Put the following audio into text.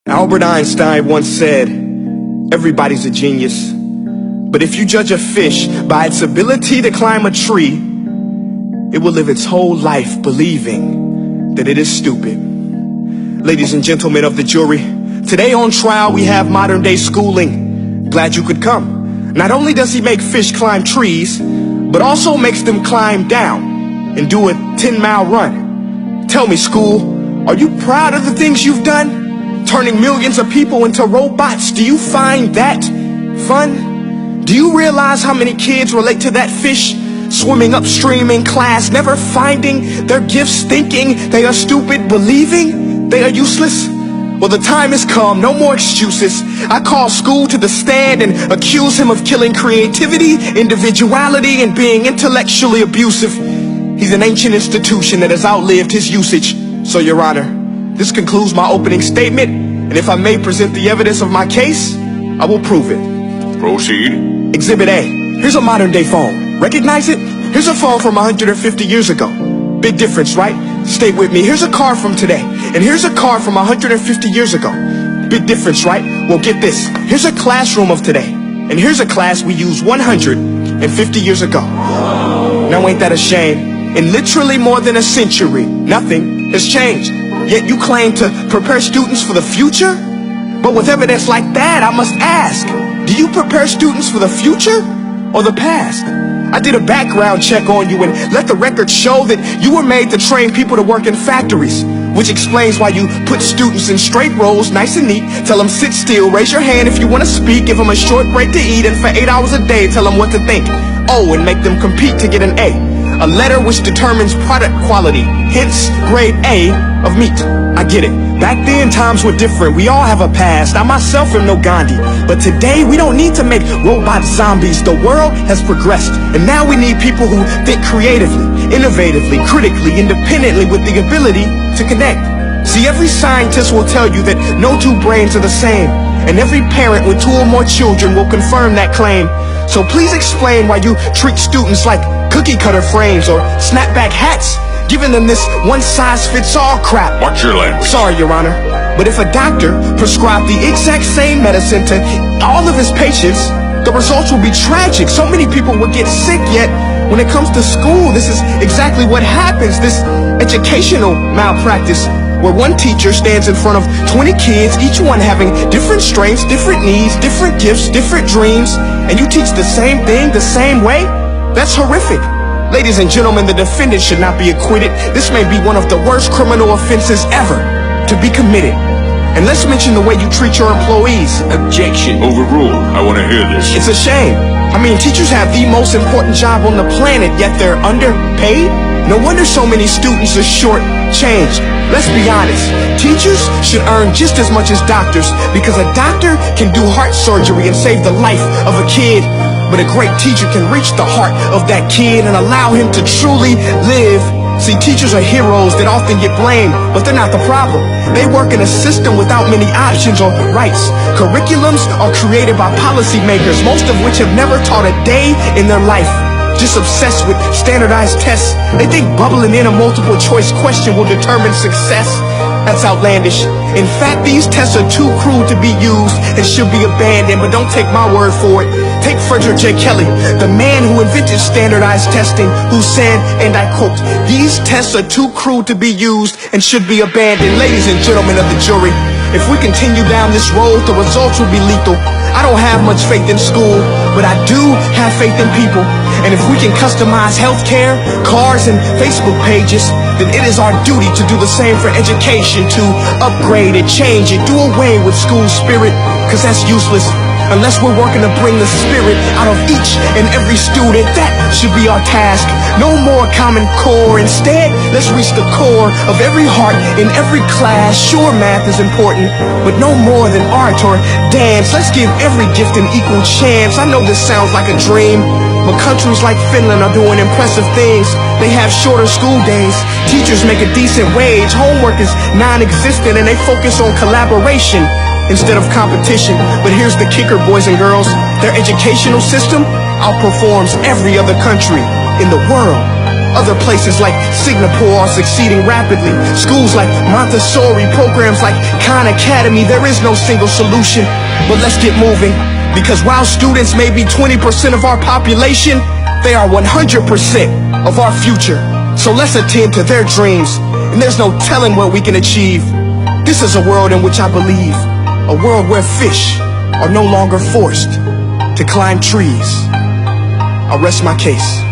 Albert Einstein once said, everybody's a genius, but if you judge a fish by its ability to climb a tree, it will live its whole life believing that it is stupid. Ladies and gentlemen of the jury, today on trial we have modern day schooling. Glad you could come. Not only does he make fish climb trees, but also makes them climb down and do a 10-mile run. Tell me, school, are you proud of the things you've done? Turning millions of people into robots, do you find that fun? Do you realize how many kids relate to that fish swimming upstream in class, never finding their gifts, thinking they are stupid, believing they are useless? Well, the time has come, no more excuses. I call school to the stand and accuse him of killing creativity, individuality, and being intellectually abusive. He's an ancient institution that has outlived his usage. So, Your Honor, this concludes my opening statement, and if I may present the evidence of my case, I will prove it. Proceed. Exhibit A. Here's a modern day phone. Recognize it? Here's a phone from 150 years ago. Big difference, right? Stay with me. Here's a car from today, and here's a car from 150 years ago. Big difference, right? Well, get this. Here's a classroom of today, and here's a class we used 150 years ago. Now ain't that a shame? In literally more than a century, nothing has changed. Yet you claim to prepare students for the future? But with evidence like that, I must ask, do you prepare students for the future or the past? I did a background check on you and let the record show that you were made to train people to work in factories, which explains why you put students in straight rows, nice and neat, tell them sit still, raise your hand if you want to speak, give them a short break to eat, and for 8 hours a day, tell them what to think. Oh, and make them compete to get an A. A letter which determines product quality, hence grade A of meat. I get it. Back then, times were different. We all have a past. I myself am no Gandhi. But today, we don't need to make robot zombies. The world has progressed. And now we need people who think creatively, innovatively, critically, independently, with the ability to connect. See, every scientist will tell you that no two brains are the same. And every parent with 2 or more children will confirm that claim. So please explain why you treat students like cookie cutter frames or snapback hats, giving them this one-size-fits-all crap. Watch your language. Sorry, Your Honor, but if a doctor prescribed the exact same medicine to all of his patients, the results will be tragic. So many people will get sick, yet when it comes to school, this is exactly what happens. This educational malpractice, where one teacher stands in front of 20 kids, each one having different strengths, different needs, different gifts, different dreams, and you teach the same thing the same way? That's horrific. Ladies and gentlemen, the defendant should not be acquitted. This may be one of the worst criminal offenses ever to be committed. And let's mention the way you treat your employees. Objection. Overruled. I want to hear this. It's a shame. I mean, teachers have the most important job on the planet, yet they're underpaid? No wonder so many students are short-changed. Let's be honest. Teachers should earn just as much as doctors, because a doctor can do heart surgery and save the life of a kid. But a great teacher can reach the heart of that kid and allow him to truly live. See, teachers are heroes that often get blamed, but they're not the problem. They work in a system without many options or rights. Curriculums are created by policymakers, most of which have never taught a day in their life. Just obsessed with standardized tests. They think bubbling in a multiple choice question will determine success. That's outlandish. In fact, these tests are too cruel to be used and should be abandoned, but don't take my word for it. Take Frederick J. Kelly, the man who invented standardized testing, who said, and I quote, "These tests are too cruel to be used and should be abandoned." Ladies and gentlemen of the jury, if we continue down this road, the results will be lethal. I don't have much faith in school, but I do have faith in people. And if we can customize healthcare, cars, and Facebook pages, then it is our duty to do the same for education, to upgrade and change it, do away with school spirit, because that's useless. Unless we're working to bring the spirit out of each and every student, that should be our task. No more Common Core. Instead, let's reach the core of every heart in every class. Sure, math is important, but no more than art or dance. Let's give every gift an equal chance. I know this sounds like a dream, but countries like Finland are doing impressive things. They have shorter school days. Teachers make a decent wage. Homework is non-existent, and they focus on collaboration instead of competition. But here's the kicker, boys and girls. Their educational system outperforms every other country in the world. Other places like Singapore are succeeding rapidly. Schools like Montessori, programs like Khan Academy. There is no single solution, but let's get moving. Because while students may be 20% of our population, they are 100% of our future. So let's attend to their dreams, and there's no telling what we can achieve. This is a world in which I believe, a world where fish are no longer forced to climb trees. I'll rest my case.